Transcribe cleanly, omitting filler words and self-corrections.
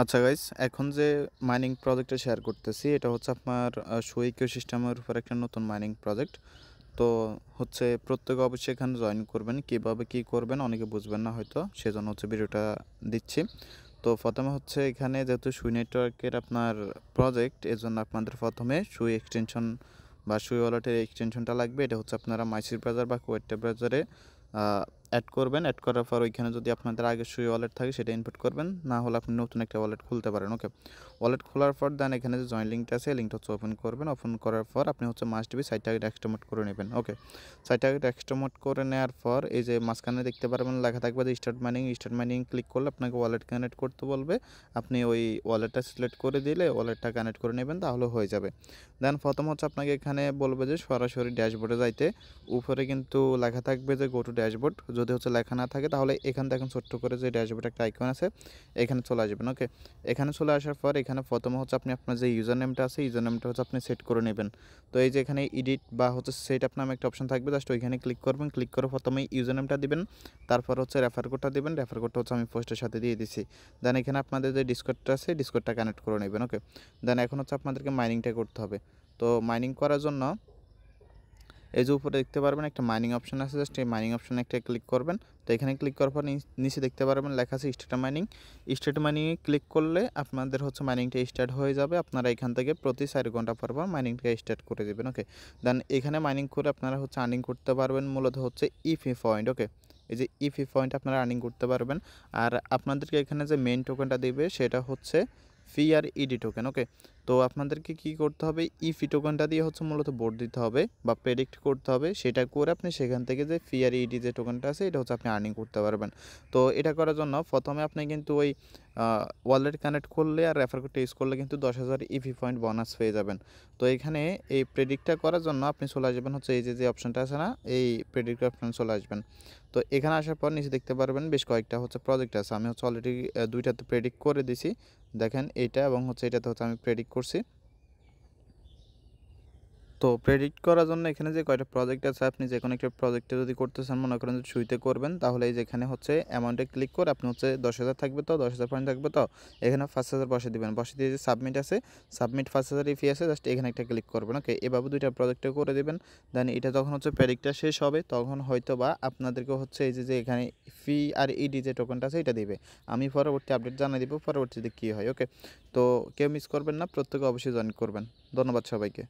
আচ্ছা গাইস, এখন যে মাইনিং প্রজেক্টটা শেয়ার করতেছি এটা হচ্ছে আপনার শো ইকোসিস্টেমের উপর একটা নতুন মাইনিং প্রজেক্ট। তো হচ্ছে প্রত্যেকে অবশ্যই এখানে জয়েন করবেন। কীভাবে কী করবেন অনেকে বুঝবেন না হয়তো, সেজন্য হচ্ছে ভিডিওটা দিচ্ছি। তো প্রথমে হচ্ছে এখানে যেহেতু সুই নেটওয়ার্কের আপনার প্রজেক্ট, এজন্য আপনাদের প্রথমে সুই এক্সটেনশন বা সুই ওয়ালেটের এক্সটেনশনটা লাগবে। এটা হচ্ছে আপনারা মাইসির ব্রাউজার বা কুয়েট ব্রাউজারে অ্যাড করবেন। অ্যাড করার পর ওইখানে যদি আপনাদের আগে সুই ওয়ালেট থাকে সেটা ইনপুট করবেন, না হলে আপনি নতুন একটা ওয়ালেট খুলতে পারেন। ওকে, ওয়ালেট খোলার পর দেন এখানে যে জয়েন লিঙ্কটা আছে লিঙ্কটা হচ্ছে ওপেন করবেন। ওপেন করার পর আপনি হচ্ছে মাস্ট বি সাইটটাকে এক্সট্রামোড করে নেবেন। ওকে, সাইটটাকে এক্সট্রামোড করে নেওয়ার পর এই যে মাঝখানে দেখতে পারবেন লেখা থাকবে যে স্টার্ট মাইনিং ক্লিক করলে আপনাকে ওয়ালেট কানেক্ট করতে বলবে। আপনি ওই ওয়ালেটটা সিলেক্ট করে দিলে ওয়ালেটটা কানেক্ট করে নেবেন, তাহলে হয়ে যাবে। দেন প্রথম হচ্ছে আপনাকে এখানে বলবে যে সরাসরি ড্যাশবোর্ডে যাইতে। উপরে কিন্তু লেখা থাকবে যে গো টু ড্যাশবোর্ড। যদি হচ্ছে লেখা না থাকে তাহলে এখান থেকে ছোট্ট করে যে ড্যাশবোর্ড একটা আইকন আছে এখানে চলে আসবেন। ওকে, এখানে চলে আসার পর এখানে প্রথমে হচ্ছে আপনি আপনার যে ইউজার নেমটা আছে ইউজার নেমটা হচ্ছে আপনি সেট করে নেবেন। তো এই যে এখানে এডিট বা হচ্ছে সেট আপ নামে একটা অপশন থাকবে, জাস্ট ওইখানে ক্লিক করবেন। ক্লিক করে প্রথমে ইউজার নেমটা দিবেন, তারপর হচ্ছে রেফার কোডটা দিবেন। রেফার কোডটা হচ্ছে আমি পোস্টের সাথে দিয়ে দিছি। দেন এখানে আপনাদের যে ডিসকর্ডটা আছে ডিসকর্ডটা কানেক্ট করে নেবেন। ওকে, দেন এখন হচ্ছে আপনাদেরকে মাইনিংটা করতে হবে। তো মাইনিং করার জন্য এই যে উপরে দেখতে পারবেন একটা মাইনিং অপশন আছে, জাস্ট এই মাইনিং অপশনে একটা ক্লিক করবেন। তো এখানে ক্লিক করার পর নিচে দেখতে পারবেন লেখা আছে স্টার্ট মাইনিং। স্টার্ট মাইনিংয়ে ক্লিক করলে আপনাদের হচ্ছে মাইনিংটা স্টার্ট হয়ে যাবে। আপনারা এখান থেকে প্রতি 4 ঘন্টা পর মাইনিংটা স্টার্ট করে দেবেন। ওকে, দেন এখানে মাইনিং করে আপনারা হচ্ছে আর্নিং করতে পারবেন মূলত হচ্ছে ইফি পয়েন্ট। ওকে, এই যে ইফি পয়েন্ট আপনারা আর্নিং করতে পারবেন। আর আপনাদেরকে এখানে যে মেইন টোকেনটা দেবে সেটা হচ্ছে ফি আর ইডি টোকেন। ওকে, তো আপনাদেরকে কি করতে হবে, ইফি টোকেনটা দিয়ে হচ্ছে মূলত ভোট দিতে হবে বা প্রেডিক্ট করতে হবে। সেটা করে আপনি সেখান থেকে যে ফি আর ইডি যে টোকেনটা আছে এটা হচ্ছে আপনি আর্নিং করতে পারবেন। তো এটা করার জন্য প্রথমে আপনি কিন্তু ওই ওয়ালেট কানেক্ট করলে আর রেফার কোডটা ইউজ করলে কিন্তু 10,000 ইভি পয়েন্ট বোনাস পেয়ে যাবেন। তো এখানে এই প্রেডিক্টটা করার জন্য আপনি চলে আসবেন হচ্ছে এই যে অপশনটা আছে না, এই প্রেডিক্ট অপশন চলে আসবেন। তো এখানে আসার পর নিচে দেখতে পারবেন বেশ কয়েকটা হচ্ছে প্রজেক্ট আছে। আমি হচ্ছে অলরেডি দুইটাতে প্রেডিক্ট করে দিছি। দেখেন এইটা এবং হচ্ছে এটাতে হচ্ছে আমি প্রেডিক্ট করছি। তো প্রেডিক্ট করার জন্য এখানে যে কয়টা প্রজেক্ট আছে আপনি যে কোনো একটা প্রজেক্টে যদি করতে চান, মনে করেন যে সুইতে করবেন, তাহলে এই যে এখানে হচ্ছে অ্যামাউন্টে ক্লিক করে আপনি হচ্ছে 10,000 থাকবে তো 10,000 পয়েন্ট থাকবে তো এখানে 5,000 বসে দিবেন। বসে দিয়ে যে সাবমিট আছে, সাবমিট 5,000 ফি আছে, জাস্ট এখানে একটা ক্লিক করবেন। ওকে, এভাবে দুইটা প্রজেক্টে করে দেবেন। দেন এটা যখন হচ্ছে প্রেডিক্টটা শেষ হবে তখন হয়তো বা আপনাদেরকে হচ্ছে এই যে এখানে ফি আর ইডি যে টোকেনটা আছে এটা দিবে। আমি পরবর্তী আপডেট জানিয়ে দিব পরবর্তীতে কী হয়। ওকে, তো কেউ মিস করবেন না, প্রত্যেকে অবশ্যই জয়েন করবেন। ধন্যবাদ সবাইকে।